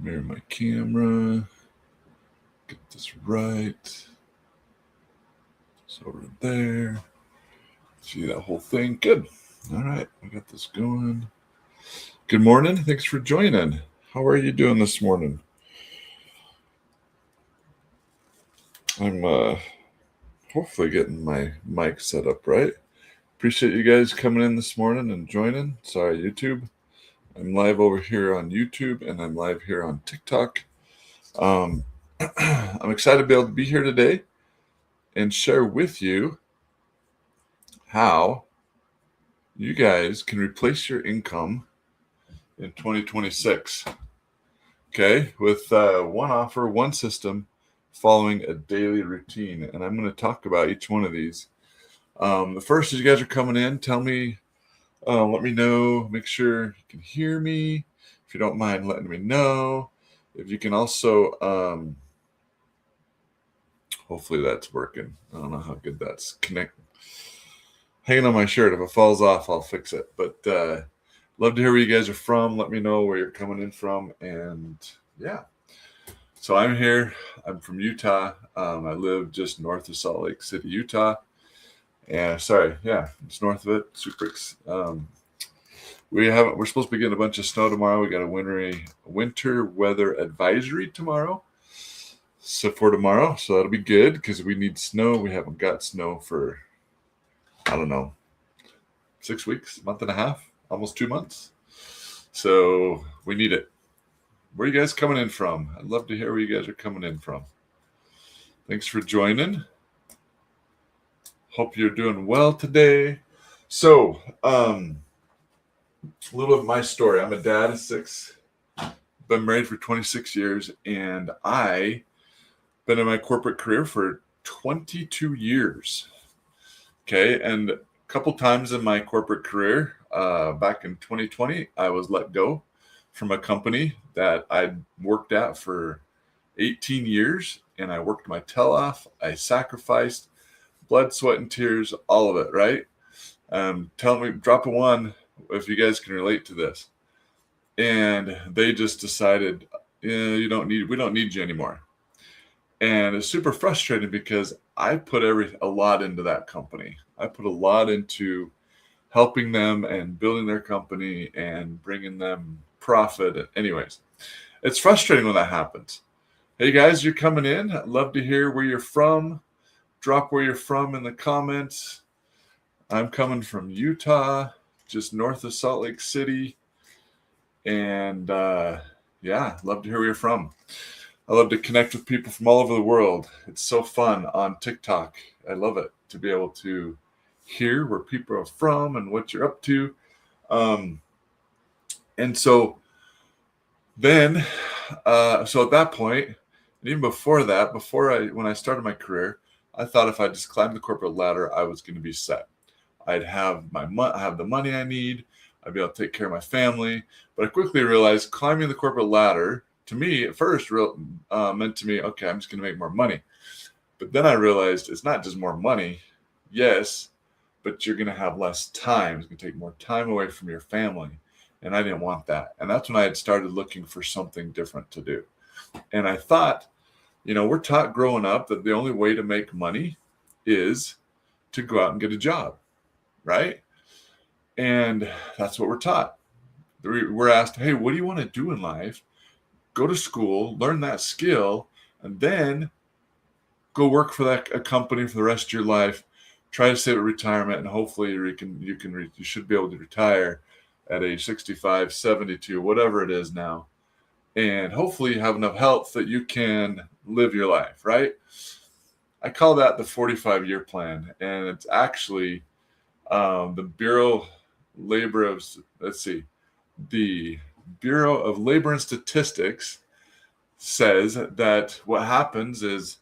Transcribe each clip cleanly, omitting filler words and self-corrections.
Mirror my camera. Get this right. It's over there. See that whole thing? Good. All right, I got this going. Good morning. Thanks for joining. How are you doing this morning? I'm hopefully getting my mic set up right. Appreciate you guys coming in this morning and joining. Sorry, YouTube. I'm live over here on YouTube and I'm live here on TikTok. I'm excited to be able to be here today and share with you how you guys can replace your income in 2026. Okay, with one offer, one system, following a daily routine. And I'm going to talk about each one of these. The first is you guys are coming in. Tell me, let me know, make sure you can hear me. If you don't mind letting me know. If you can also, hopefully that's working. I don't know how good that's connecting. Hanging on my shirt. If it falls off, I'll fix it. But love to hear where you guys are from. Let me know where you're coming in from. And yeah. So I'm here. I'm from Utah. I live just north of Salt Lake City, Utah. And it's north of it. We're supposed to be getting a bunch of snow tomorrow. We got a winter weather advisory tomorrow. So for tomorrow, so that'll be good because we need snow. We haven't got snow for, I don't know, 6 weeks, month and a half, almost 2 months. So we need it. Where are you guys coming in from? I'd love to hear where you guys are coming in from. Thanks for joining. Hope you're doing well today. So, a little of my story. I'm a dad of 6. Been married for 26 years, and I been in my corporate career for 22 years. Okay, and a couple times in my corporate career, back in 2020, I was let go from a company that I'd worked at for 18 years, and I worked my tail off. I sacrificed blood, sweat, and tears, all of it, right? Tell me, drop a 1 if you guys can relate to this. And they just decided, we don't need you anymore. And it's super frustrating because I put a lot into that company. I put a lot into helping them and building their company and bringing them profit. Anyways, it's frustrating when that happens. Hey guys, you're coming in. I'd love to hear where you're from. Drop where you're from in the comments. I'm coming from Utah, just north of Salt Lake City. And love to hear where you're from. I love to connect with people from all over the world. It's so fun on TikTok. I love it to be able to hear where people are from and what you're up to. And so then, so at that point, and even before that, when I started my career, I thought if I just climbed the corporate ladder, I was going to be set. I'd have the money I need. I'd be able to take care of my family. But I quickly realized climbing the corporate ladder, to me, at first, meant to me, okay, I'm just going to make more money. But then I realized it's not just more money. Yes, but you're going to have less time. It's going to take more time away from your family. And I didn't want that. And that's when I had started looking for something different to do. And I thought, we're taught growing up that the only way to make money is to go out and get a job, right? And that's what we're taught. We're asked, hey, what do you want to do in life? Go to school, learn that skill, and then go work for a company for the rest of your life. Try to save a retirement, and hopefully you should be able to retire at age 65, 72, whatever it is now. And hopefully you have enough health that you can live your life, right? I call that the 45-year plan. And it's actually the Bureau of Labor and Statistics says that what happens is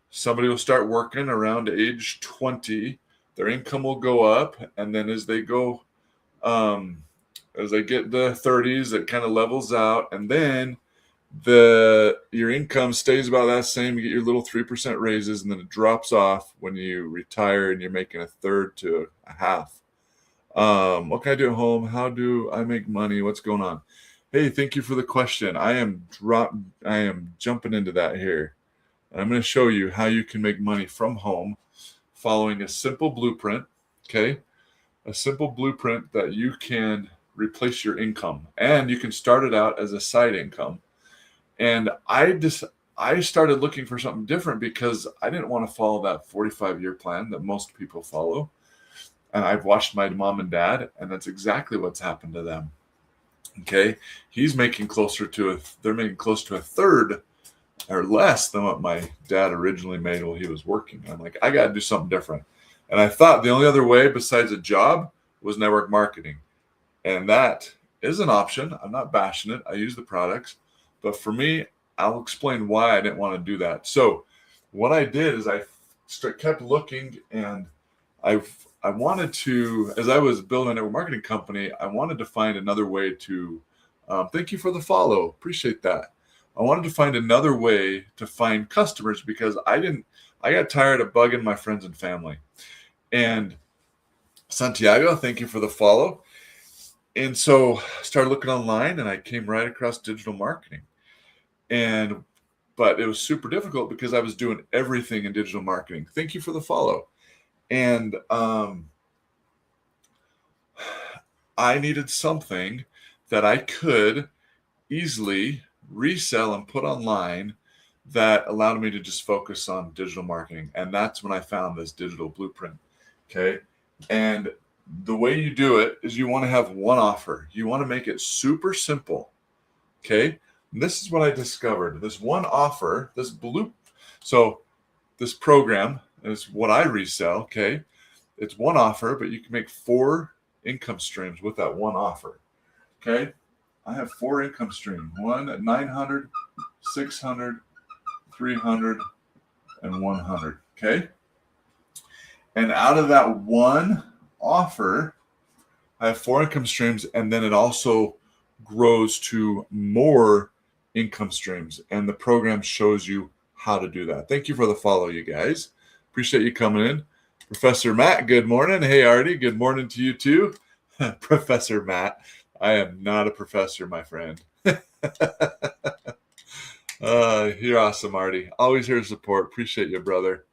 somebody will start working around age 20, their income will go up, and then as they go, as they get the 30s, it kind of levels out, and then your income stays about that same. You get your little 3% raises, and then it drops off when you retire and you're making a third to a half. What can I do at home? How do I make money? What's going on? Hey, thank you for the question. I am jumping into that here. And I'm going to show you how you can make money from home following a simple blueprint. Okay. A simple blueprint that you can replace your income, and you can start it out as a side income. And I started looking for something different because I didn't want to follow that 45-year plan that most people follow. And I've watched my mom and dad, and that's exactly what's happened to them. Okay. They're making close to a third or less than what my dad originally made while he was working. I'm like, I got to do something different. And I thought the only other way besides a job was network marketing. And that is an option. I'm not bashing it. I use the products. But for me, I'll explain why I didn't want to do that. So what I did is kept looking, and I wanted to, as I was building a network marketing company, I wanted to find another way to, thank you for the follow. Appreciate that. I wanted to find another way to find customers because I got tired of bugging my friends and family. And Santiago, thank you for the follow. And so I started looking online, and I came right across digital marketing. But it was super difficult because I was doing everything in digital marketing. Thank you for the follow. And I needed something that I could easily resell and put online that allowed me to just focus on digital marketing. And that's when I found this digital blueprint. Okay. And the way you do it is you want to have one offer. You want to make it super simple. Okay. And this is what I discovered. This one offer, so this program is what I resell. Okay. It's one offer, but you can make 4 income streams with that one offer. Okay. I have 4 income streams. One at 900, 600, 300, and 100. Okay. And out of that one offer, I have 4 income streams, and then it also grows to more income streams. And the program shows you how to do that. Thank you for the follow, you guys. Appreciate you coming in. Professor Matt, good morning. Hey, Artie, good morning to you too. Professor Matt, I am not a professor, my friend. You're awesome, Artie. Always here to support. Appreciate you, brother.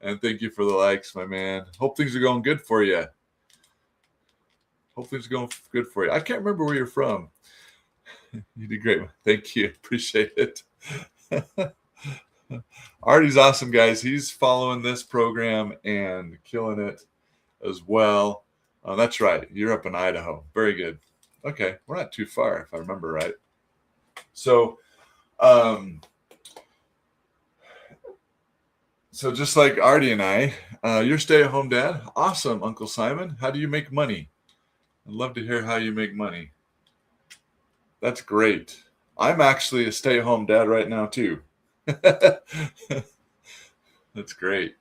And thank you for the likes, my man. Hope things are going good for you. I can't remember where you're from. You did great. Thank you. Appreciate it. Artie's awesome, guys. He's following this program and killing it as well. That's right. You're up in Idaho. Very good. Okay. We're not too far, if I remember right. So just like Artie and I, you're stay-at-home dad. Awesome, Uncle Simon. How do you make money? I'd love to hear how you make money. That's great. I'm actually a stay-at-home dad right now too. That's great.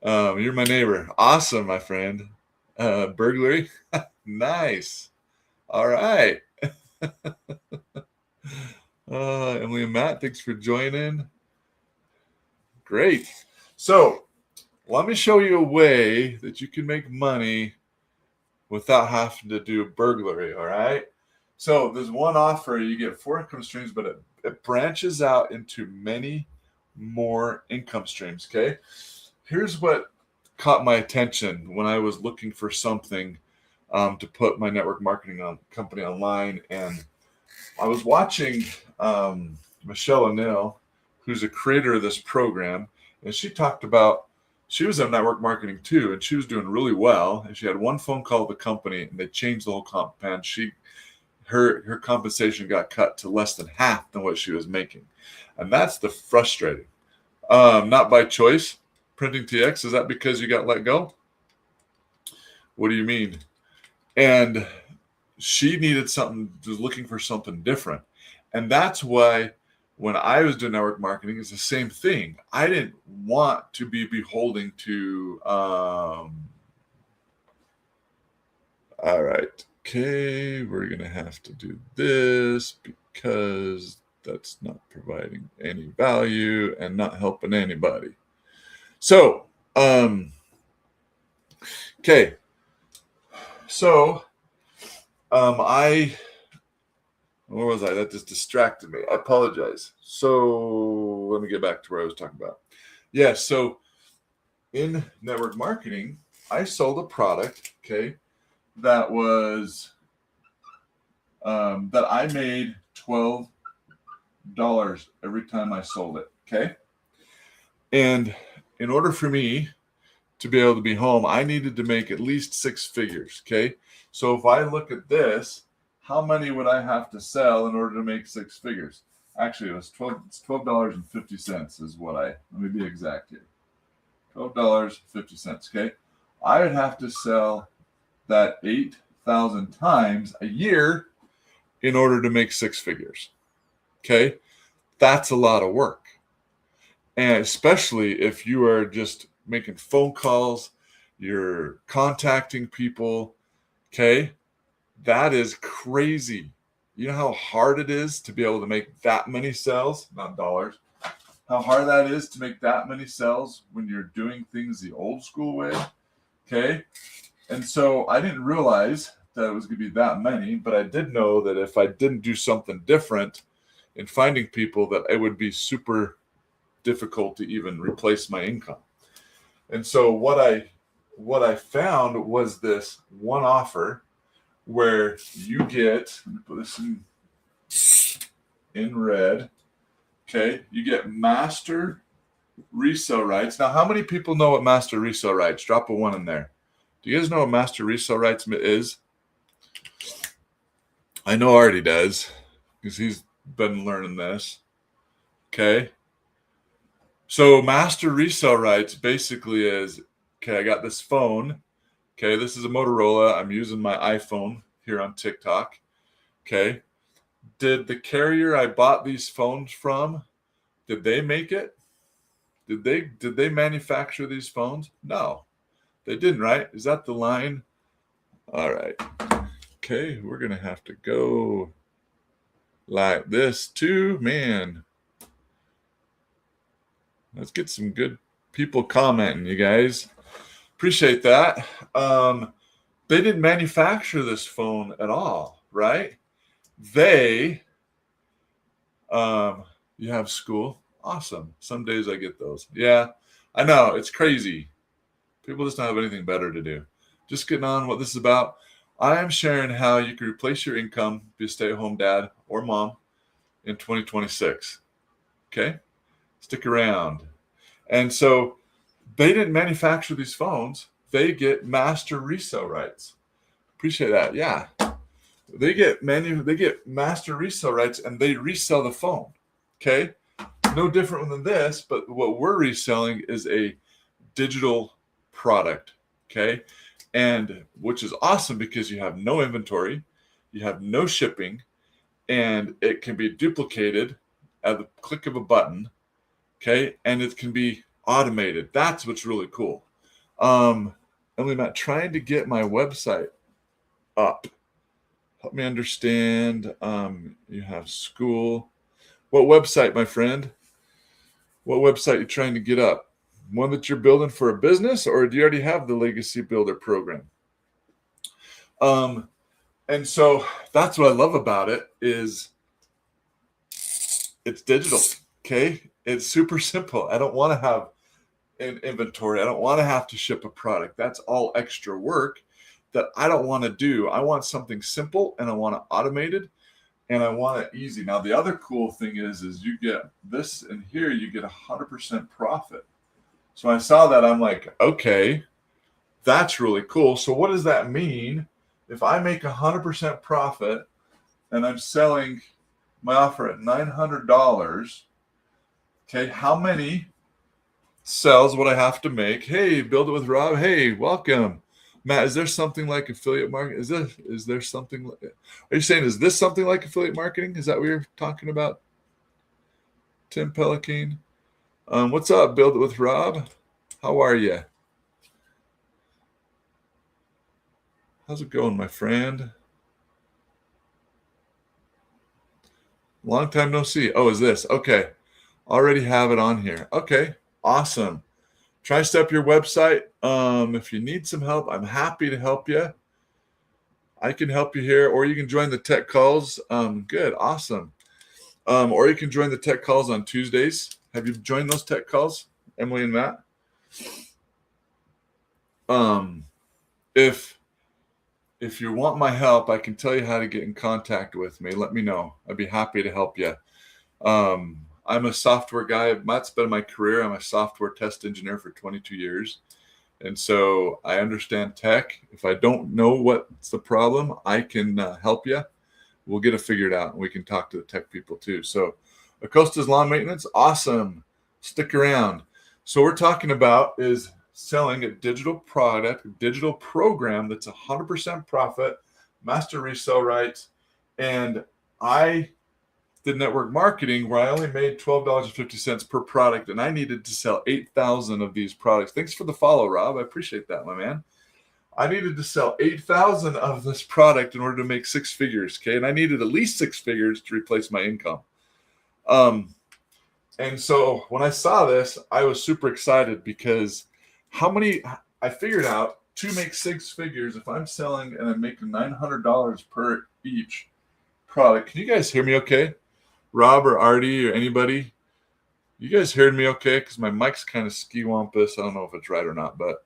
You're my neighbor. Awesome, my friend. Burglary. Nice. All right. Emily and Matt, thanks for joining. Great. So let me show you a way that you can make money without having to do burglary. All right. So there's one offer. You get 4 income streams, but it branches out into many more income streams. Okay. Here's what caught my attention when I was looking for something to put my network marketing company online. And I was watching Michelle O'Neill, who's a creator of this program, and she talked about she was in network marketing too, and she was doing really well. And she had one phone call with the company, and they changed the whole comp plan. Her compensation got cut to less than half than what she was making, and that's the frustrating. Not by choice. Printing TX, is that because you got let go? What do you mean? And she needed something, was looking for something different. And that's why when I was doing network marketing, it's the same thing. I didn't want to be beholden to, all right, okay, we're going to have to do this because that's not providing any value and not helping anybody. So, okay. So, I Where was I? That just distracted me. I apologize. So let me get back to where I was talking about. Yeah, so in network marketing, I sold a product, okay, that was that I made $12 every time I sold it, okay? And in order for me to be able to be home, I needed to make at least six figures, okay? So if I look at this, how many would I have to sell in order to make six figures? Actually, it's $12.50 is what let me be exact here. $12.50, okay? I would have to sell that 8,000 times a year in order to make six figures, okay? That's a lot of work. And especially if you are just making phone calls, you're contacting people, okay? That is crazy. You know how hard it is to be able to make that many sales, not dollars, how hard that is to make that many sales when you're doing things the old school way, okay? And so I didn't realize that it was going to be that many, but I did know that if I didn't do something different in finding people, that it would be super difficult to even replace my income. And so what I found was this one offer where you get, let me put this in red, okay, you get master resale rights. Now, how many people know what master resale rights? Drop a one in there. Do you guys know what master resale rights is? I know Artie does because he's been learning this. Okay. So master resale rights basically is, okay, I got this phone. Okay, this is a Motorola. I'm using my iPhone here on TikTok. Okay. Did the carrier I bought these phones from, did they make it? Did they manufacture these phones? No. They didn't, right? Is that the line? All right. Okay, we're going to have to go like this too. Man, let's get some good people commenting, you guys. Appreciate that. They didn't manufacture this phone at all, right? You have school. Awesome. Some days I get those. Yeah, I know. It's crazy. People just don't have anything better to do. Just getting on what this is about. I am sharing how you can replace your income, be a stay-at-home dad or mom in 2026. Okay? Stick around. And so they didn't manufacture these phones. They get master resale rights. Appreciate that. Yeah. They get master resale rights and they resell the phone. Okay? No different than this, but what we're reselling is a digital product. Okay? And which is awesome because you have no inventory, you have no shipping, and it can be duplicated at the click of a button. Okay, and it can be automated. That's what's really cool. Emily, Matt, trying to get my website up. Help me understand. You have school. What website, my friend? What website are you trying to get up? One that you're building for a business, or do you already have the Legacy Builder program? And so that's what I love about it is it's digital. Okay. It's super simple. I don't want to have an inventory. I don't want to have to ship a product. That's all extra work that I don't want to do. I want something simple and I want it automated and I want it easy. Now, the other cool thing is you get this and here you get 100% profit. So I saw that. I'm like, okay, that's really cool. So what does that mean? If I make 100% profit and I'm selling my offer at $900, okay, how many sales would I have to make? Hey, Build It with Rob. Hey, welcome. Matt, is there something like affiliate marketing? Is there something like, are you saying, is this something like affiliate marketing? Is that what you're talking about? Tim Pelican. What's up, Build It with Rob? How are you? How's it going, my friend? Long time no see. Oh, is this? Okay. Already have it on here. Okay. Awesome. Try step your website. If you need some help, I'm happy to help you. I can help you here, or you can join the tech calls. Good, awesome. Or you can join the tech calls on Tuesdays. Have you joined those tech calls, Emily and Matt? If you want my help, I can tell you how to get in contact with me. Let me know. I'd be happy to help you. I'm a software guy. Matt's been my career. I'm a software test engineer for 22 years. And so I understand tech. If I don't know what's the problem, I can help you. We'll get it figured out, and we can talk to the tech people too. So Acosta's Lawn Maintenance, awesome. Stick around. So we're talking about is selling a digital product, a digital program that's 100% profit, master resale rights. And I did network marketing where I only made $12.50 per product, and I needed to sell 8,000 of these products. Thanks for the follow, Rob. I appreciate that, my man. I needed to sell 8,000 of this product in order to make six figures, okay? And I needed at least six figures to replace my income. And so when I saw this, I was super excited because I figured out to make six figures, if I'm selling and I'm making $900 per each product. Can you guys hear me okay? Rob or Artie or anybody? You guys heard me okay? Because my mic's kind of ski-wampus. I don't know if it's right or not, but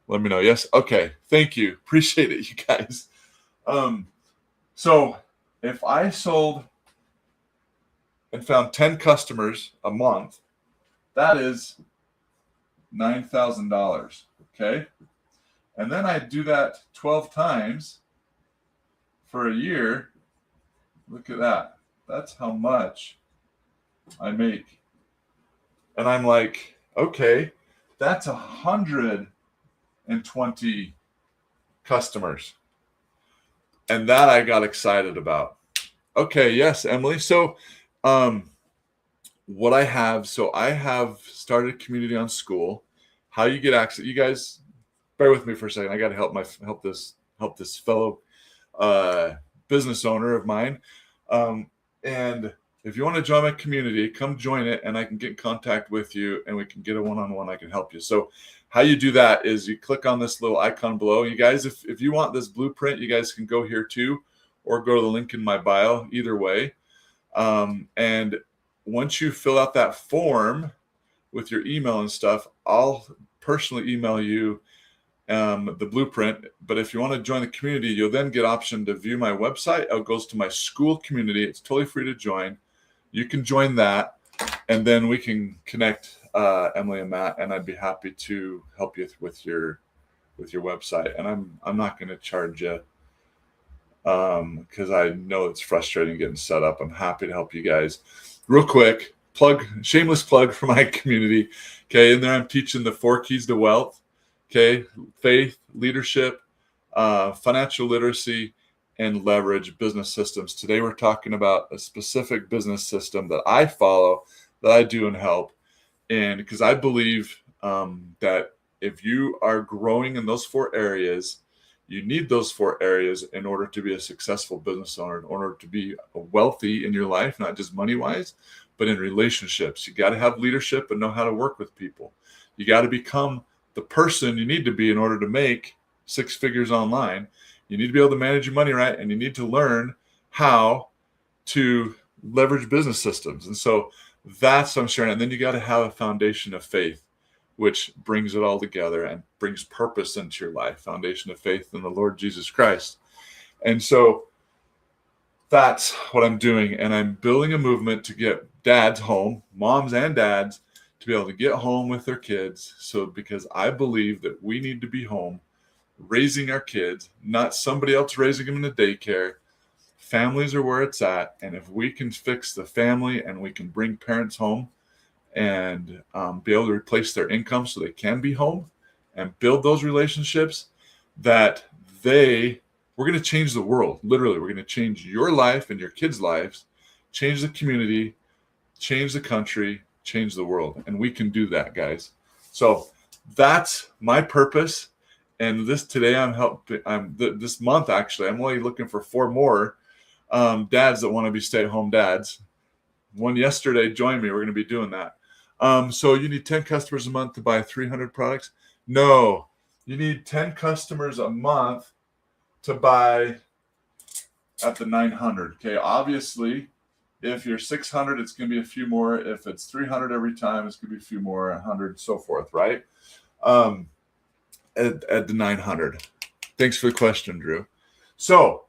let me know. Yes? Okay. Thank you. Appreciate it, you guys. So if I sold and found 10 customers a month, that is $9,000. Okay? And then I do that 12 times for a year. Look at that. That's how much I make. And I'm like, okay, that's 120 customers. And that I got excited about. Okay, yes, Emily. So what I have started a community on school. How you get access. You guys bear with me for a second. I got to help this fellow business owner of mine. And if you want to join my community, come join it, and I can get in contact with you, and we can get a one-on-one. I can help you. So how you do that is you click on this little icon below. You guys, if you want this blueprint, you guys can go here too, or go to the link in my bio, either way. And once you fill out that form with your email and stuff, I'll personally email you the blueprint. But if you want to join the community, you'll then get option to view my website. It goes to my school community. It's totally free to join. You can join that, and then we can connect Emily and Matt, and I'd be happy to help you with your website. And I'm not going to charge you because I know it's frustrating getting set up. I'm happy to help you guys. Real quick, shameless plug for my community. Okay, in there I'm teaching the 4 keys to wealth. Okay, faith, leadership, financial literacy, and leverage business systems. Today we're talking about a specific business system that I follow, that I do and help. And because I believe that if you are growing in those 4 areas, you need those 4 areas in order to be a successful business owner, in order to be wealthy in your life, not just money-wise, but in relationships. You got to have leadership and know how to work with people. You got to become the person you need to be in order to make 6 figures online. You need to be able to manage your money right, and you need to learn how to leverage business systems. And so that's what I'm sharing. And then you got to have a foundation of faith, which brings it all together and brings purpose into your life. Foundation of faith in the Lord Jesus Christ. And so that's what I'm doing. And I'm building a movement to get dads home, moms and dads, to be able to get home with their kids. So because I believe that we need to be home raising our kids, not somebody else raising them in a daycare. Families are where it's at. And if we can fix the family and we can bring parents home and be able to replace their income so they can be home and build those relationships, that we're going to change the world. Literally, we're going to change your life and your kids' lives, change the community, change the country, change the world. And we can do that, guys. So that's my purpose. And this month, actually, I'm only looking for 4 more dads that want to be stay-at-home dads. One yesterday joined me. We're going to be doing that. So you need 10 customers a month to buy 300 products? No, you need 10 customers a month to buy at the 900. Okay, obviously, if you're 600, it's going to be a few more. If it's 300 every time, it's going to be a few more, 100, so forth, right? At the 900. Thanks for the question, Drew. So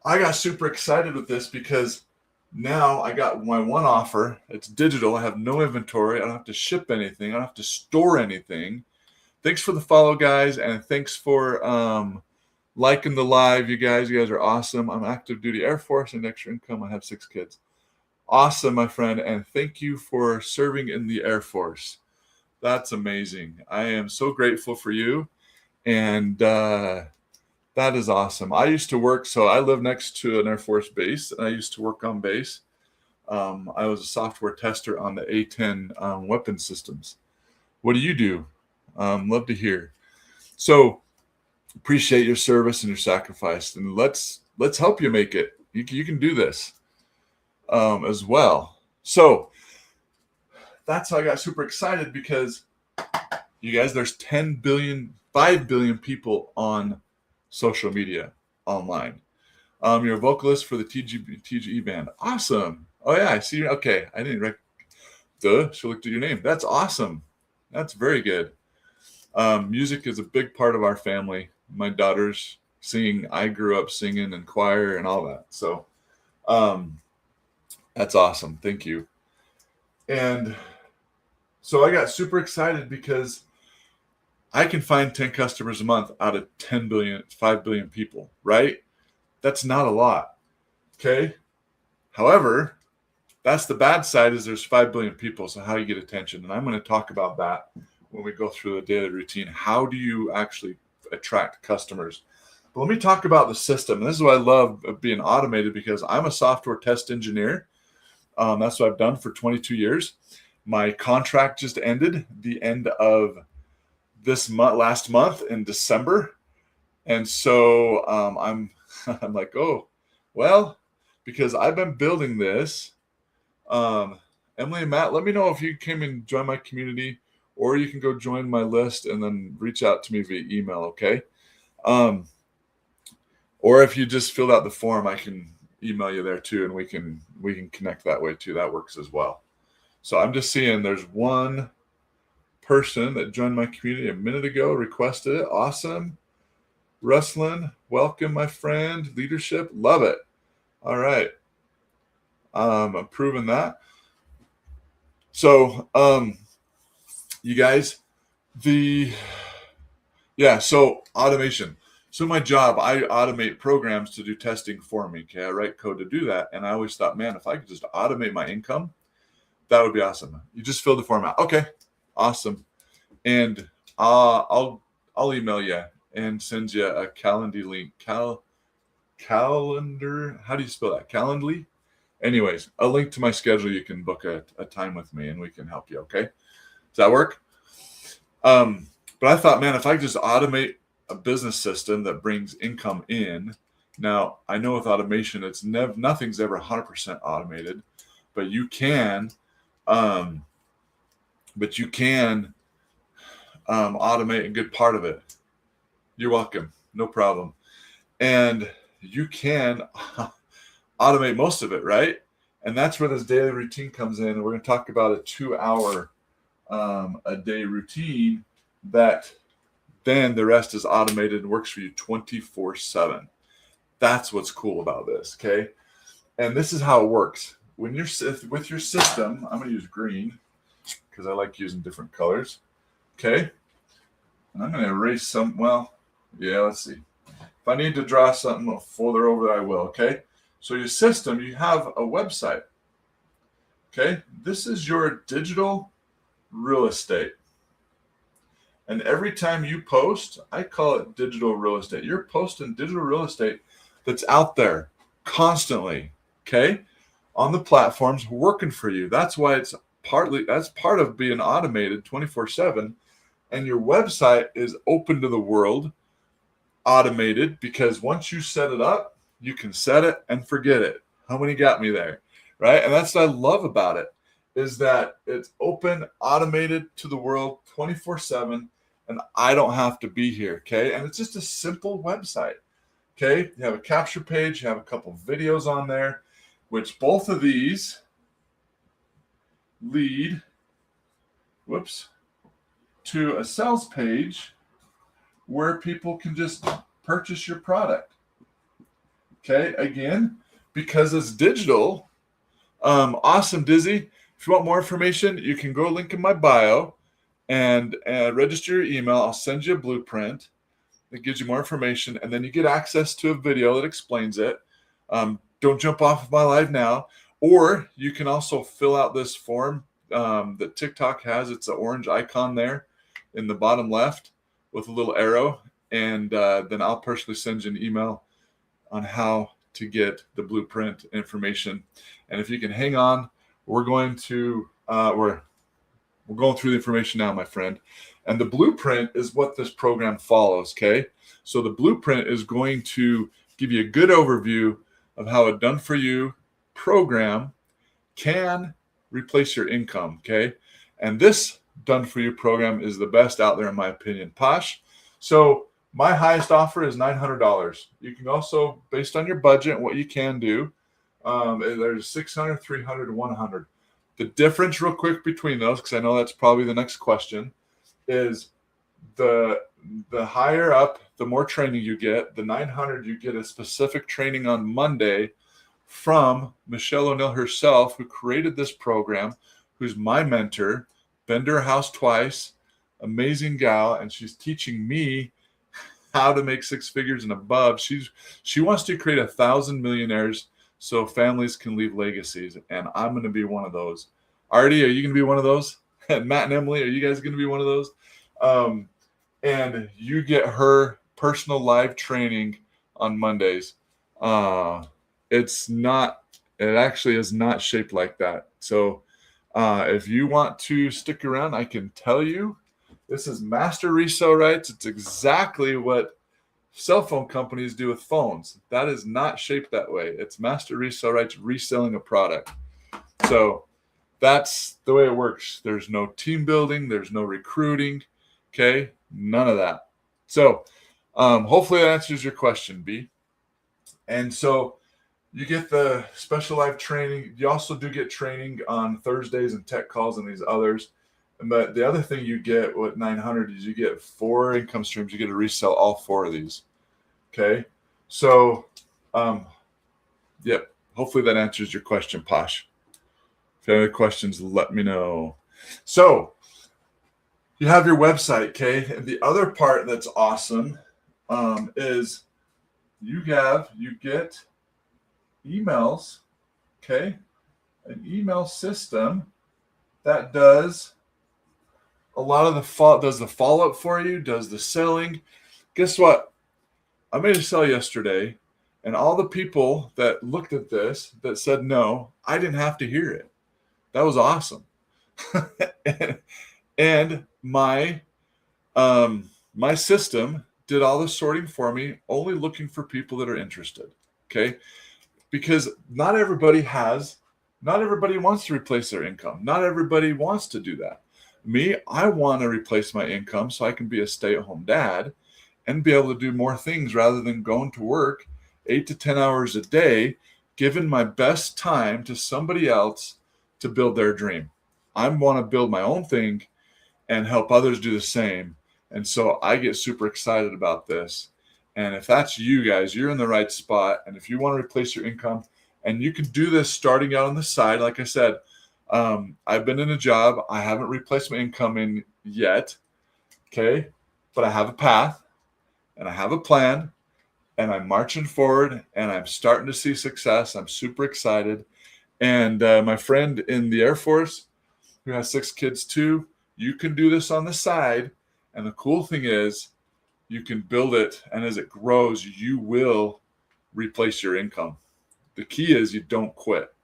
I got super excited with this because now I got my one offer. It's digital. I have no inventory. I don't have to ship anything. I don't have to store anything. Thanks for the follow, guys, and thanks for liking the live. You guys are awesome. I'm active duty Air Force and extra income. I have 6 kids. Awesome, my friend, and thank you for serving in the Air Force. That's amazing. I am so grateful for you, and that is awesome. I used to work, so I live next to an Air Force base, and I used to work on base. I was a software tester on the A-10 weapon systems. What do you do? Love to hear. So appreciate your service and your sacrifice, and let's help you make it. You can do this as well. So that's how I got super excited, because you guys, there's 5 billion people on social media online. You're a vocalist for the TGE band. Awesome. Oh yeah, I see. Okay, I didn't she looked at your name. That's awesome. That's very good. Music is a big part of our family. My daughters singing. I grew up singing in choir and all that. So that's awesome. Thank you. And so I got super excited because I can find 10 customers a month out of 5 billion people, right? That's not a lot. Okay. However, that's the bad side, is there's 5 billion people. So how do you get attention? And I'm going to talk about that when we go through the daily routine. How do you actually attract customers? But let me talk about the system. And this is what I love being automated, because I'm a software test engineer. That's what I've done for 22 years. My contract just ended the end of last month in December. And so I'm like, oh, well, because I've been building this. Emily and Matt, let me know if you came and join my community, or you can go join my list and then reach out to me via email, okay? Or if you just filled out the form, I can email you there too, and we can connect that way too. That works as well. So I'm just seeing there's one person that joined my community a minute ago, requested it. Awesome. Rustlin, welcome, my friend. Leadership, love it. All right. I'm approving that. So, you guys, so automation. So my job, I automate programs to do testing for me. Okay, I write code to do that. And I always thought, man, if I could just automate my income, that would be awesome. You just fill the form out. Okay, awesome. And I'll email you and send you a Calendly link. Calendar. How do you spell that? Calendly. Anyways, a link to my schedule. You can book a time with me, and we can help you. Okay, does that work? But I thought, man, if I could just automate a business system that brings income in. Now, I know with automation, it's nothing's ever 100% automated, but you can automate a good part of it. You're welcome. No problem. And you can automate most of it, right? And that's where this daily routine comes in. And we're going to talk about a 2-hour a day routine that then the rest is automated and works for you 24/7. That's what's cool about this, okay? And this is how it works. When you're with your system, I'm going to use green because I like using different colors, okay? And I'm going to erase some, let's see. If I need to draw something further over, I will, okay? So your system, you have a website, okay? This is your digital real estate. And every time you post, I call it digital real estate. You're posting digital real estate that's out there constantly, okay? On the platforms working for you. That's why that's part of being automated 24/7. And your website is open to the world, automated, because once you set it up, you can set it and forget it. How many got me there, right? And that's what I love about it, is that it's open, automated to the world 24/7, and I don't have to be here, okay? And it's just a simple website, Okay, you have a capture page, you have a couple videos on there, which both of these lead, to a sales page where people can just purchase your product. Okay, again, because it's digital. Awesome, Dizzy. If you want more information, you can go link in my bio and register your email. I'll send you a blueprint that gives you more information, and then you get access to a video that explains it. Don't jump off of my live now. Or you can also fill out this form that TikTok has. It's an orange icon there in the bottom left with a little arrow, and then I'll personally send you an email on how to get the blueprint information. And if you can hang on, we're going to we're going through the information now, my friend. And the blueprint is what this program follows. Okay, so the blueprint is going to give you a good overview of how a done for you program can replace your income. Okay, and this done for you program is the best out there in my opinion. Posh. So my highest offer is $900. You can also, based on your budget, what you can do, there's 600, 300, and 100. The difference real quick between those, because I know that's probably the next question, is the higher up, the more training you get. The 900, you get a specific training on Monday from Michelle O'Neill herself, who created this program, who's my mentor, been to her house twice, amazing gal, and she's teaching me how to make six figures and above. She wants to create 1,000 millionaires so families can leave legacies, and I'm going to be one of those. Artie, are you going to be one of those? Matt and Emily, are you guys going to be one of those? And you get her personal live training on Mondays. It actually is not shaped like that. So if you want to stick around, I can tell you, this is master resale rights. It's exactly what cell phone companies do with phones. That is not shaped that way. It's master resale rights, reselling a product. So that's the way it works. There's no team building. There's no recruiting. Okay, none of that. So hopefully that answers your question, B. And so you get the special live training. You also do get training on Thursdays and tech calls and these others. But the other thing you get with 900 is you get 4 income streams. You get to resell all 4 of these. Okay. So, yep. Hopefully that answers your question, Posh. If you have any questions, let me know. So you have your website, okay? And the other part that's awesome is you get emails, okay? An email system that does a lot of the follow-up for you, does the selling. Guess what? I made a sale yesterday, and all the people that looked at this that said no, I didn't have to hear it. That was awesome. and my system did all the sorting for me, only looking for people that are interested. Okay, because not everybody wants to replace their income. Not everybody wants to do that. Me, I want to replace my income so I can be a stay-at-home dad and be able to do more things rather than going to work 8 to 10 hours a day, giving my best time to somebody else to build their dream. I want to build my own thing and help others do the same. And so I get super excited about this. And if that's you guys, you're in the right spot. And if you want to replace your income, and you can do this starting out on the side, like I said, I've been in a job. I haven't replaced my income in yet. Okay. But I have a path and I have a plan and I'm marching forward and I'm starting to see success. I'm super excited. And my friend in the Air Force who has 6 kids too, you can do this on the side. And the cool thing is you can build it. And as it grows, you will replace your income. The key is you don't quit.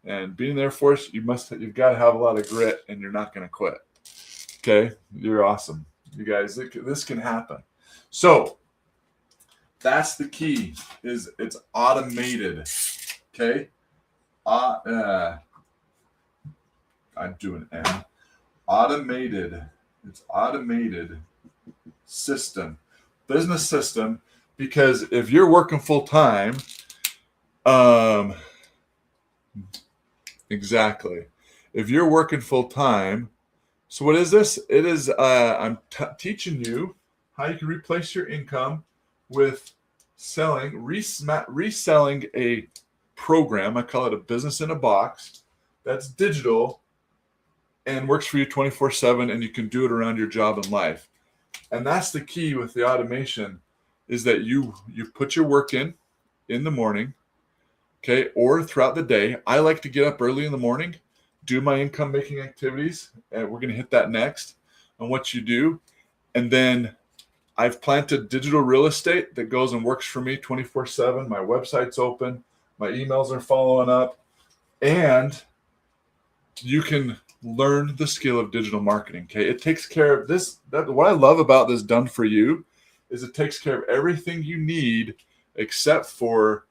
And being in the Air Force, you've got to have a lot of grit and you're not going to quit. Okay. You're awesome. You guys, this can happen. So that's the key, is it's automated. Okay. I'm doing M. Automated. It's automated system, business system Because if you're working full time, exactly. If you're working full time, so what is this? It is, I'm teaching you how you can replace your income with reselling a program. I call it a business in a box that's digital and works for you 24/7, and you can do it around your job and life. And that's the key with the automation, is that you put your work in the morning, okay, or throughout the day. I like to get up early in the morning, do my income making activities, and we're going to hit that next on what you do. And then I've planted digital real estate that goes and works for me 24/7. My website's open, my emails are following up, and you can learn the skill of digital marketing. Okay, it takes care of this. What I love about this done for you is it takes care of everything you need except for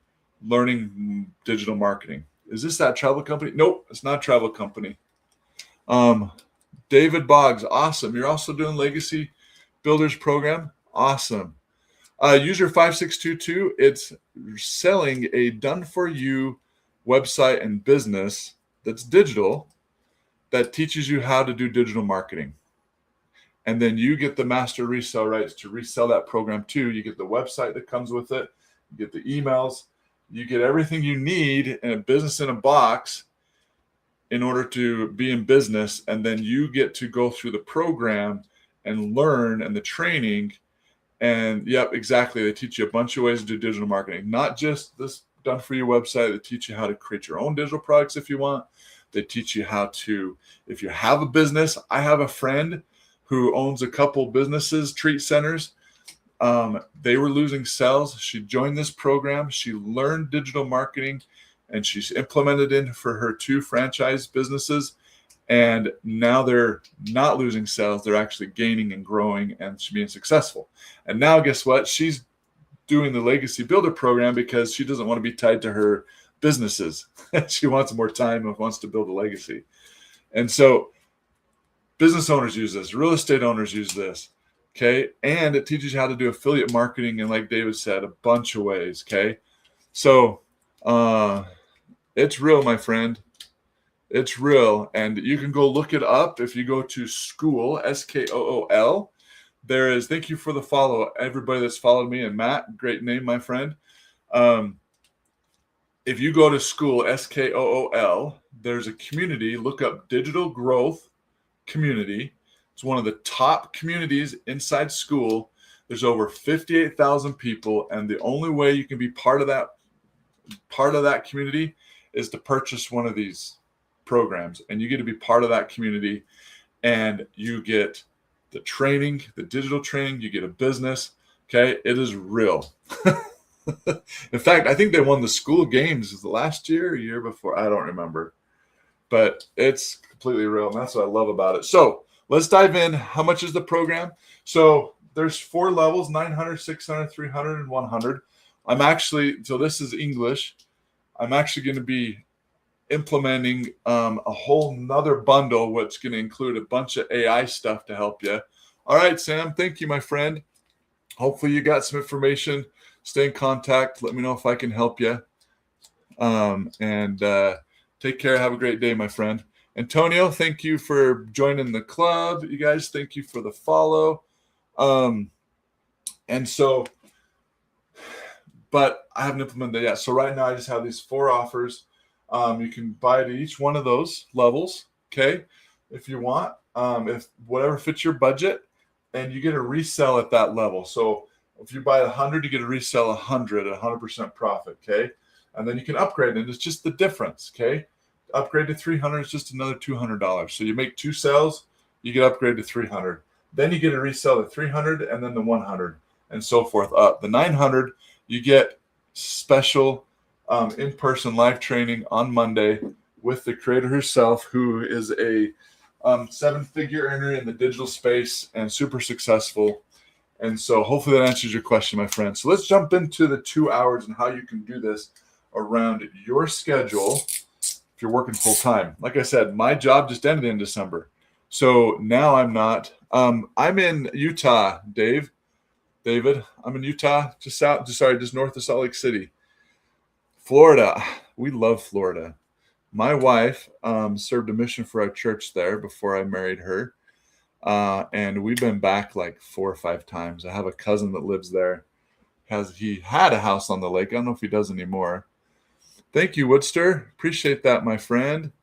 learning digital marketing. Is this that travel company? Nope, it's not a travel company. David Boggs, awesome. You're also doing Legacy Builders Program. Awesome. User 5622, it's selling a done for you website and business that's digital, that teaches you how to do digital marketing. And then you get the master resale rights to resell that program too. You get the website that comes with it, you get the emails, you get everything you need in a business in a box in order to be in business. And then you get to go through the program and learn, and the training. And yep, exactly. They teach you a bunch of ways to do digital marketing, not just this done for you website. They teach you how to create your own digital products if you want. They teach you how to, if you have a business. I have a friend who owns a couple businesses, treat centers. They were losing sales. She joined this program. She learned digital marketing, and she's implemented it for her 2 franchise businesses. And now they're not losing sales. They're actually gaining and growing and being successful. And now guess what? She's doing the Legacy Builder program because she doesn't want to be tied to her businesses. She wants more time and wants to build a legacy. And so business owners use this, real estate owners use this, okay? And it teaches you how to do affiliate marketing, and like David said, a bunch of ways, okay? So it's real, my friend. It's real. And you can go look it up if you go to Skool, Skool. There is, thank you for the follow, everybody that's followed me, and Matt, great name, my friend. If you go to Skool, Skool, there's a community. Look up Digital Growth Community. It's one of the top communities inside Skool. There's over 58,000 people, and the only way you can be part of that community is to purchase one of these programs, and you get to be part of that community, and you get the training, the digital training. You get a business. Okay, it is real. In fact, I think they won the school games the last year, a year before. I don't remember, but it's completely real. And that's what I love about it. So let's dive in. How much is the program? So there's 4 levels, 900, 600, 300, and 100. So this is English. I'm actually going to be implementing a whole nother bundle, which going to include a bunch of AI stuff to help you. All right, Sam, thank you, my friend. Hopefully you got some information. Stay in contact. Let me know if I can help you. And take care. Have a great day, my friend. Antonio, thank you for joining the club. You guys, thank you for the follow. And so, but I haven't implemented that yet. So right now I just have these 4 offers. You can buy at each one of those levels, okay, if you want, if whatever fits your budget, and you get a resell at that level. So if you buy 100, you get a resell 100 at 100% profit, okay? And then you can upgrade, and it's just the difference, okay? Upgrade to 300 is just another $200. So you make 2 sales, you get upgrade to 300. Then you get a resell to 300, and then the 100, and so forth up. The 900, you get special in-person live training on Monday with the creator herself, who is a 7-figure earner in the digital space and super successful. And so hopefully that answers your question, my friend. So let's jump into the 2 hours and how you can do this around your schedule if you're working full time. Like I said, my job just ended in December. So now I'm not. I'm in Utah, Dave. David. I'm in Utah, just north of Salt Lake City. Florida. We love Florida. My wife served a mission for our church there before I married her. And we've been back like 4 or 5 times. I have a cousin that lives there. He had a house on the lake. I don't know if he does anymore. Thank you, Woodster. Appreciate that, my friend.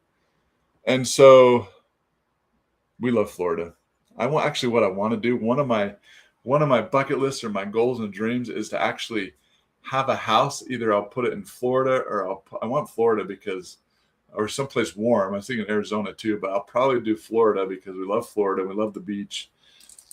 And so we love Florida. What I want to do. One of my bucket lists or my goals and dreams is to actually have a house. Either I'll put it in Florida or I want Florida or someplace warm. I was thinking Arizona too, but I'll probably do Florida because we love Florida. We love the beach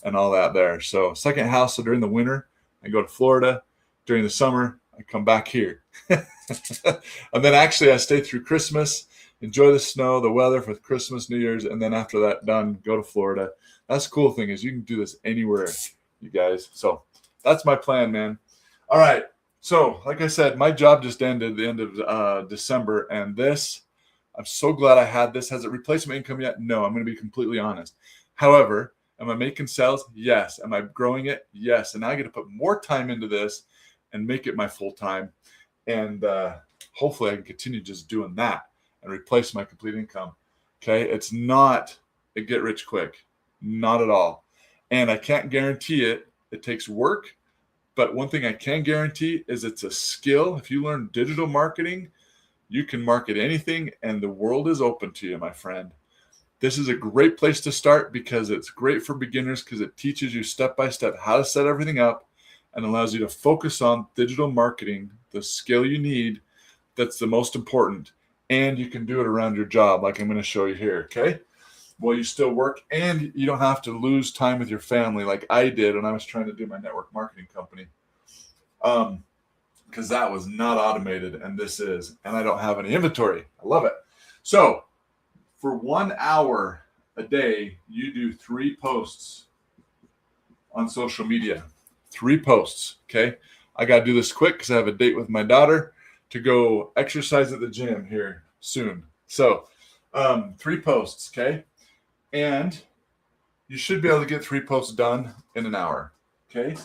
and all that there. So second house. So during the winter, I go to Florida. During the summer, I come back here. And then actually I stay through Christmas, enjoy the snow, the weather for Christmas, New Year's. And then after that done, go to Florida. That's the cool thing is you can do this anywhere, you guys. So that's my plan, man. All right. So like I said, my job just ended at the end of December. And I'm so glad I had this. Has it replaced my income yet? No, I'm going to be completely honest. However, am I making sales? Yes. Am I growing it? Yes. And now I get to put more time into this and make it my full time. And hopefully I can continue just doing that and replace my complete income. Okay. It's not a get rich quick. Not at all. And I can't guarantee it. It takes work. But one thing I can guarantee is it's a skill. If you learn digital marketing, you can market anything and the world is open to you, my friend. This is a great place to start because it's great for beginners because it teaches you step by step how to set everything up and allows you to focus on digital marketing, the skill you need that's the most important. And you can do it around your job like I'm going to show you here, okay? Well, you still work and you don't have to lose time with your family like I did when I was trying to do my network marketing company. Because that was not automated and this is, and I don't have any inventory. I love it. So for 1 hour a day, you do 3 posts on social media. 3 posts, okay? I got to do this quick because I have a date with my daughter to go exercise at the gym here soon. So 3 posts, okay? And you should be able to get 3 posts done in an hour, okay?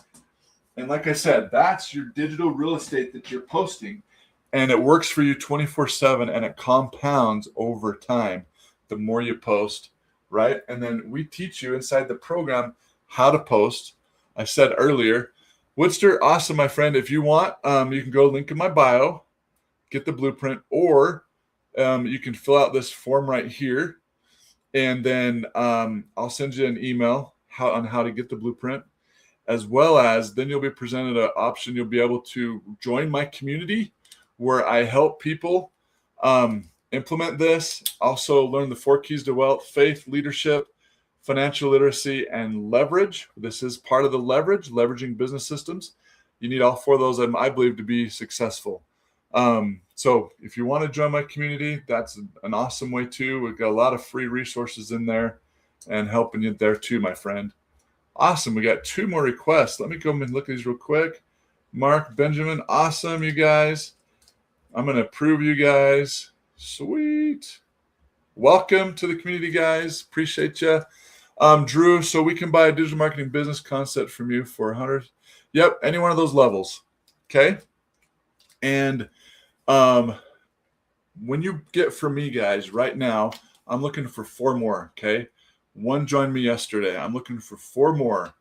And like I said, that's your digital real estate that you're posting. And it works for you 24/7 and it compounds over time the more you post, right? And then we teach you inside the program how to post. I said earlier, Woodster, awesome, my friend. If you want, you can go link in my bio, get the blueprint, or you can fill out this form right here. And then I'll send you an email on how to get the blueprint. As well as then you'll be presented an option. You'll be able to join my community where I help people implement this. Also learn the 4 keys to wealth: faith, leadership, financial literacy, and leverage. This is part of the leveraging business systems. You need all 4 of those, I believe, to be successful. So if you want to join my community, that's an awesome way too. We've got a lot of free resources in there and helping you there too, my friend. Awesome. We got 2 more requests. Let me go and look at these real quick. Mark, Benjamin, awesome, you guys. I'm going to approve you guys. Sweet. Welcome to the community, guys. Appreciate you. Drew, so we can buy a digital marketing business concept from you for 100. Yep, any one of those levels. Okay. And when you get from me, guys, right now, I'm looking for 4 more. Okay. 1 joined me yesterday. I'm looking for 4 more.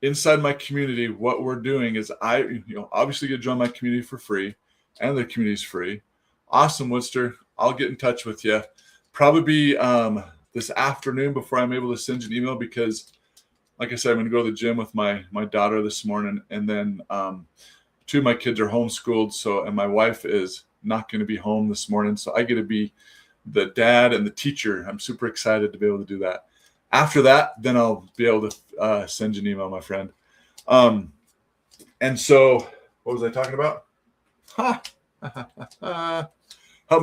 Inside my community, what we're doing is obviously you join my community for free, and the community's free. Awesome, Woodster. I'll get in touch with you. Probably be this afternoon before I'm able to send you an email because, like I said, I'm going to go to the gym with my daughter this morning, and then 2 of my kids are homeschooled, and my wife is not going to be home this morning, so I get to be the dad and the teacher. I'm super excited to be able to do that. After that, then I'll be able to send you an email, my friend. And so, what was I talking about? Help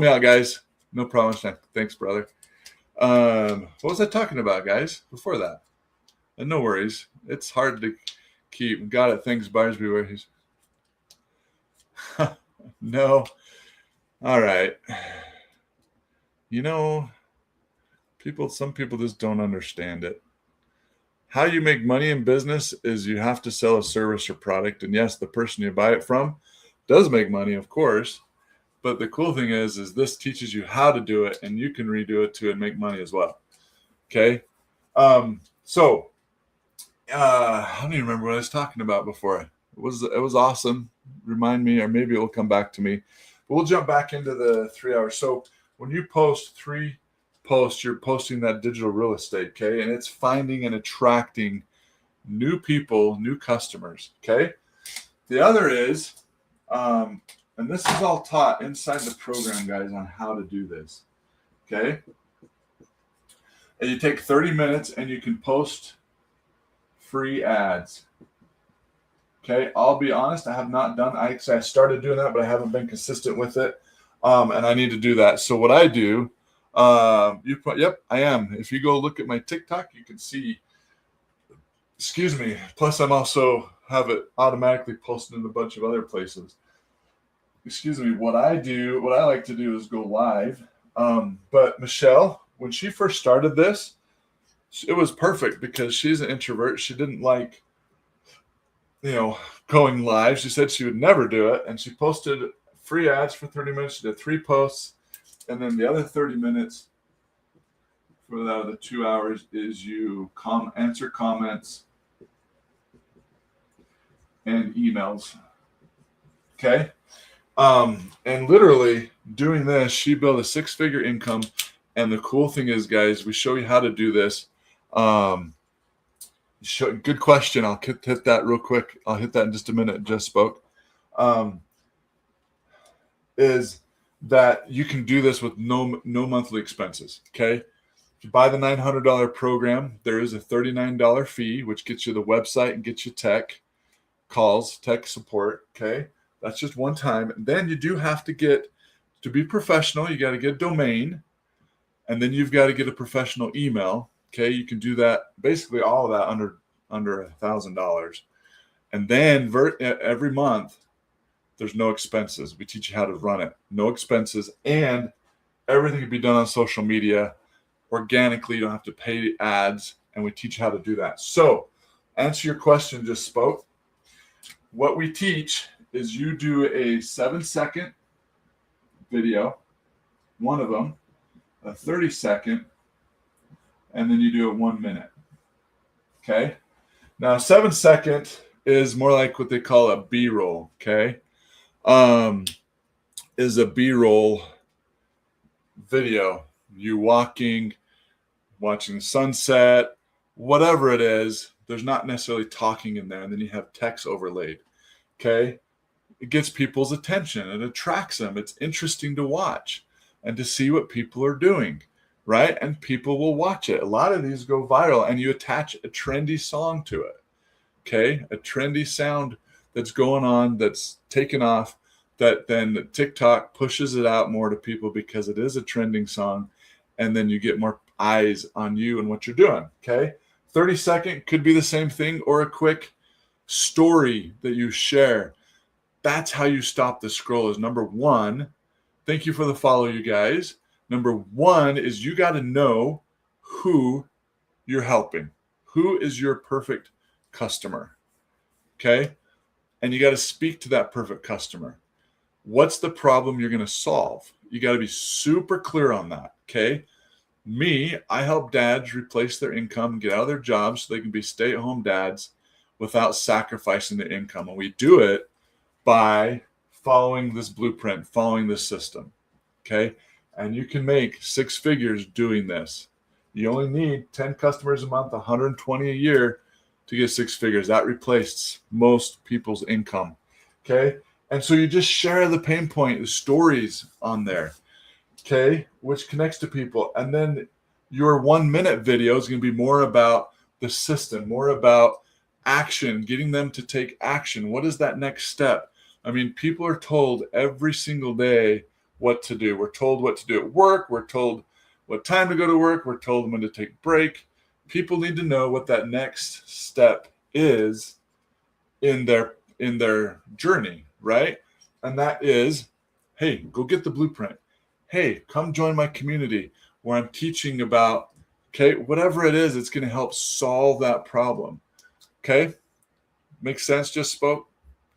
me out, guys. No problem. Thanks, brother. What was I talking about, guys, before that? And no worries. It's hard to keep. Got it. Thanks, buyers beware. No. All right. Some people just don't understand it. how you make money in business is you have to sell a service or product. And yes, the person you buy it from does make money, of course. But the cool thing is this teaches you how to do it, and you can redo it too and make money as well. Okay. So I don't even remember what I was talking about before. It was awesome. Remind me, or maybe it will come back to me. But we'll jump back into the 3 hours. So when you post 3 posts, you're posting that digital real estate, okay? And it's finding and attracting new people, new customers, okay? The other is, and this is all taught inside the program, guys, on how to do this, okay? And you take 30 minutes and you can post free ads. Okay, I'll be honest, I have not done. I started doing that, but I haven't been consistent with it, and I need to do that. So what I do, yep, I am. If you go look at my TikTok, you can see. Excuse me. Plus, I'm also have it automatically posted in a bunch of other places. Excuse me. What I like to do is go live. But Michelle, when she first started this, it was perfect because she's an introvert. She didn't like, going live. She said she would never do it. And she posted free ads for 30 minutes. She did 3 posts. And then the other 30 minutes for the 2 hours is you answer comments and emails. Okay. And literally doing this, she built a 6-figure income. And the cool thing is, guys, we show you how to do this. Good question. I'll hit that real quick. I'll hit that in just a minute. Just spoke. Is that you can do this with no monthly expenses. Okay. If you buy the $900 program, there is a $39 fee, which gets you the website and gets you tech support. Okay. That's just one time. And then you do have to be professional. You got to get a domain, and then you've got to get a professional email. Okay, you can do that, basically all of that under $1,000. And then every month, there's no expenses. We teach you how to run it. No expenses, and everything can be done on social media organically. You don't have to pay ads, and we teach you how to do that. So, answer your question, just spoke. What we teach is you do a 7-second video, one of them, a 30-second, and then you do a 1 minute. Okay. Now 7-second is more like what they call a B-roll. Okay. Is a B-roll video. You watching the sunset, whatever it is. There's not necessarily talking in there, and then you have text overlaid. Okay. It gets people's attention. It attracts them. It's interesting to watch and to see what people are doing. Right? And people will watch it. A lot of these go viral, and you attach a trendy song to it. Okay? A trendy sound that's going on, that's taken off, that then TikTok pushes it out more to people because it is a trending song, and then you get more eyes on you and what you're doing. Okay? 30-second could be the same thing, or a quick story that you share. That's how you stop the scroll. Is number 1. Thank you for the follow, you guys. Number 1 is you got to know who you're helping. Who is your perfect customer? Okay? And you got to speak to that perfect customer. What's the problem you're going to solve? You got to be super clear on that. Okay? I help dads replace their income and get out of their jobs so they can be stay-at-home dads without sacrificing their income. And we do it by following this blueprint, following this system. Okay? And you can make 6 figures doing this. You only need 10 customers a month, 120 a year to get 6 figures. That replaced most people's income. Okay. And so you just share the pain point, the stories on there. Okay. Which connects to people. And then your 1 minute video is going to be more about the system, more about action, getting them to take action. What is that next step? I mean, people are told every single day what to do. We're told what to do at work. We're told what time to go to work. We're told when to take a break. People need to know what that next step is in their journey, right? And that is, hey, go get the blueprint. Hey, come join my community where I'm teaching about Okay, whatever it is, it's going to help solve that problem. Okay, makes sense. Just spoke.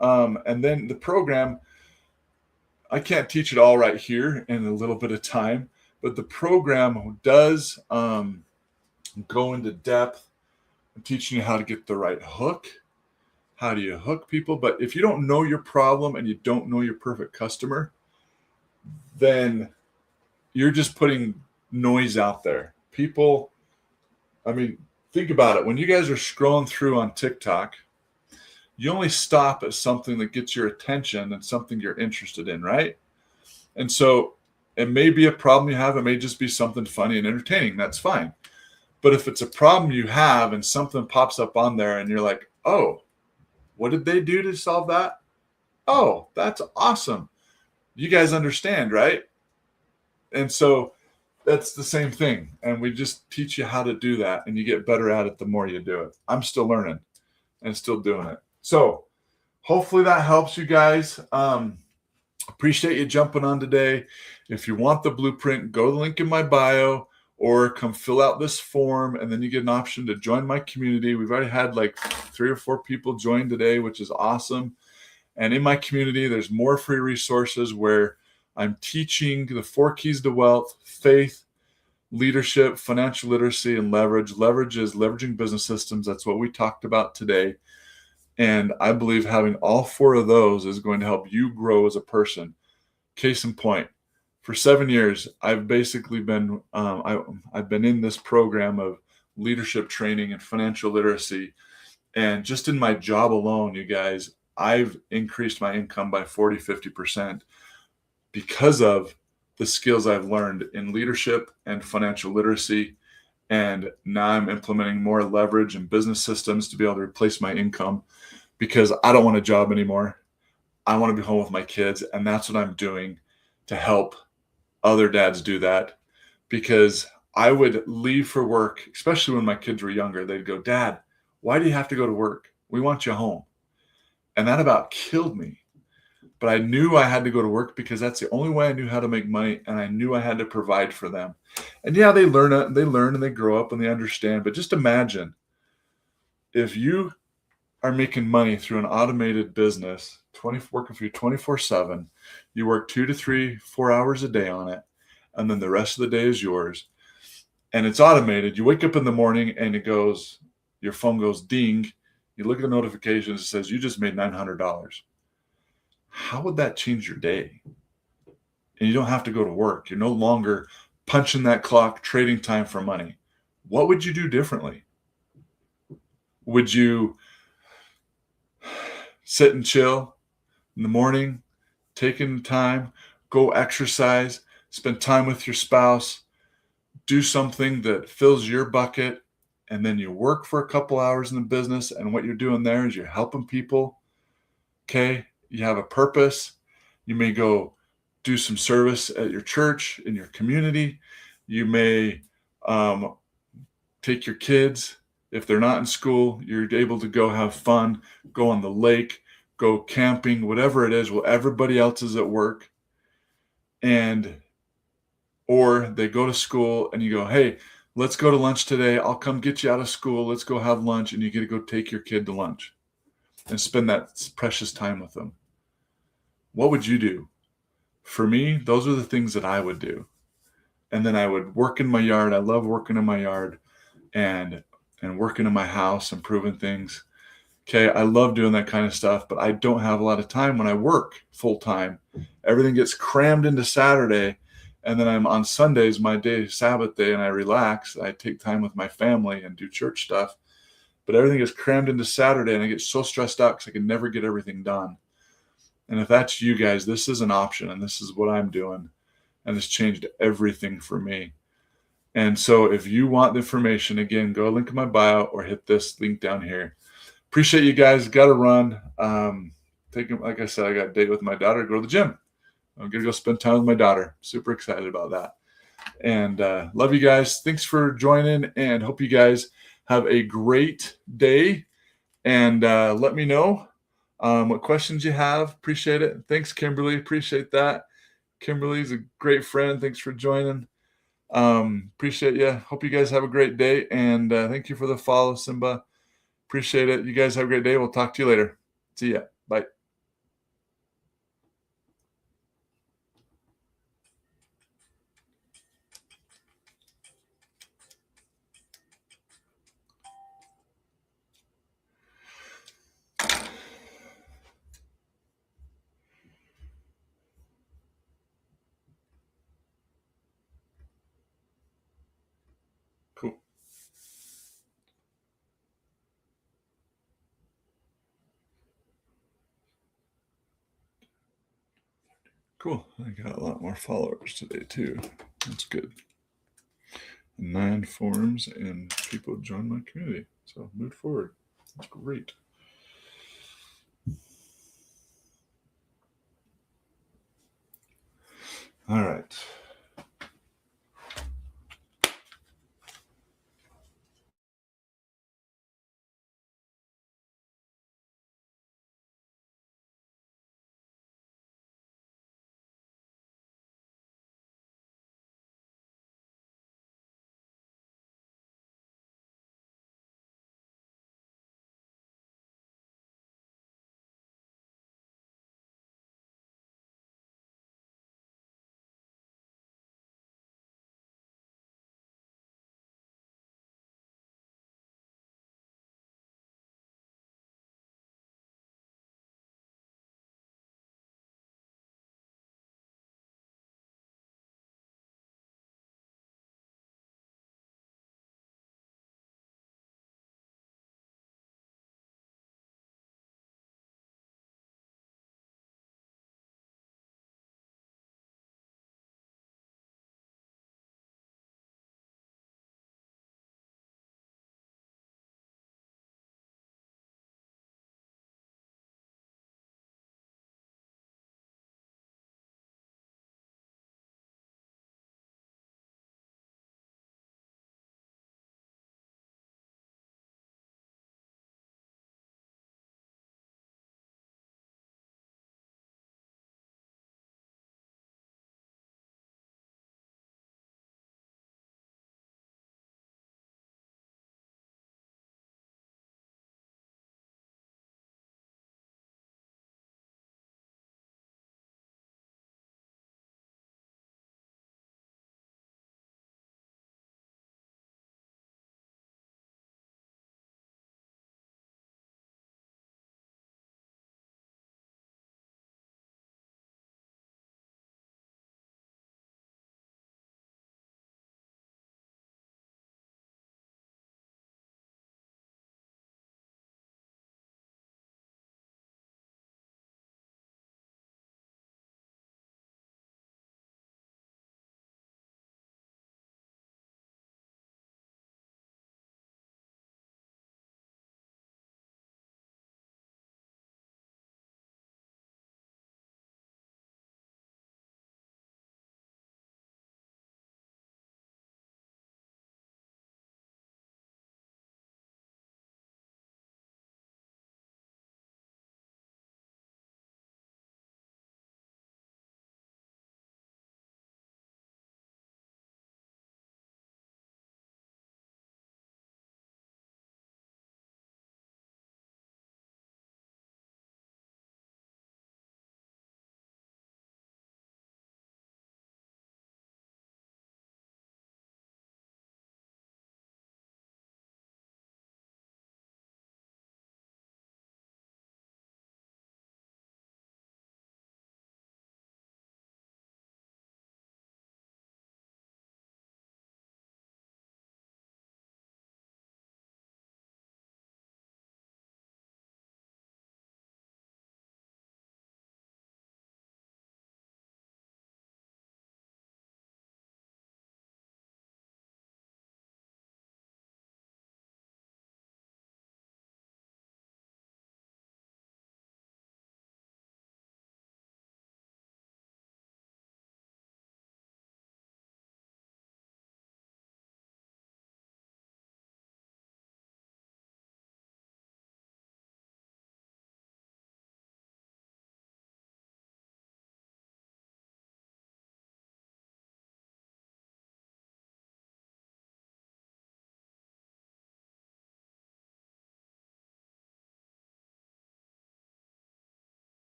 And then the program, I can't teach it all right here in a little bit of time, but the program does go into depth and teaching you how to get the right hook. How do you hook people? But if you don't know your problem and you don't know your perfect customer, then you're just putting noise out there. People, I mean, think about it. When you guys are scrolling through on TikTok, you only stop at something that gets your attention and something you're interested in, right? And so it may be a problem you have. It may just be something funny and entertaining. That's fine. But if it's a problem you have and something pops up on there and you're like, oh, what did they do to solve that? Oh, that's awesome. You guys understand, right? And so that's the same thing. And we just teach you how to do that, and you get better at it the more you do it. I'm still learning and still doing it. So hopefully that helps you guys. Appreciate you jumping on today. If you want the blueprint, go to the link in my bio or come fill out this form, and then you get an option to join my community. We've already had like 3 or 4 people join today, which is awesome. And in my community, there's more free resources where I'm teaching the 4 keys to wealth: faith, leadership, financial literacy, and leverage. Leverage is leveraging business systems. That's what we talked about today. And I believe having all 4 of those is going to help you grow as a person. Case in point, for 7 years, I've basically been I've been in this program of leadership training and financial literacy. And just in my job alone, you guys, I've increased my income by 40, 50% because of the skills I've learned in leadership and financial literacy. And now I'm implementing more leverage and business systems to be able to replace my income, because I don't want a job anymore. I want to be home with my kids. And that's what I'm doing to help other dads do that. Because I would leave for work, especially when my kids were younger. They'd go, "Dad, why do you have to go to work? We want you home." And that about killed me. But I knew I had to go to work because that's the only way I knew how to make money, and I knew I had to provide for them. And yeah, they learn it, they learn and they grow up and they understand. But just imagine if you are making money through an automated business, working for you 24/7, you work 2 to 3, 4 hours a day on it, and then the rest of the day is yours. And it's automated. You wake up in the morning and your phone goes ding. You look at the notifications, it says you just made $900. How would that change your day? And you don't have to go to work. You're no longer punching that clock, trading time for money. What would you do differently? Would you sit and chill in the morning, taking time, go exercise, spend time with your spouse, do something that fills your bucket, and then you work for a couple hours in the business, and what you're doing there is you're helping people? Okay, you have a purpose. You may go do some service at your church, in your community. You may take your kids. If they're not in school, you're able to go have fun, go on the lake, go camping, whatever it is, while everybody else is at work. Or they go to school and you go, "Hey, let's go to lunch today. I'll come get you out of school. Let's go have lunch." And you get to go take your kid to lunch and spend that precious time with them. What would you do? For me, those are the things that I would do. And then I would work in my yard. I love working in my yard and working in my house, improving things. Okay, I love doing that kind of stuff, but I don't have a lot of time when I work full time. Everything gets crammed into Saturday, and then I'm on Sundays, my day, Sabbath day, and I relax. I take time with my family and do church stuff. But everything gets crammed into Saturday, and I get so stressed out because I can never get everything done. And if that's you guys, this is an option, and this is what I'm doing. And it's changed everything for me. And so if you want the information, again, go link in my bio or hit this link down here. Appreciate you guys. Got to run. Like I said, I got a date with my daughter to go to the gym. I'm going to go spend time with my daughter. Super excited about that. And love you guys. Thanks for joining, and hope you guys have a great day. And let me know what questions you have. Appreciate it. Thanks, Kimberly. Appreciate that. Kimberly's a great friend. Thanks for joining. Appreciate you. Hope you guys have a great day. And thank you for the follow, Simba. Appreciate it. You guys have a great day. We'll talk to you later. See ya. Bye. Cool. Cool. I got a lot more followers today, too. That's good. 9 forums and people join my community. So move forward. That's great. All right.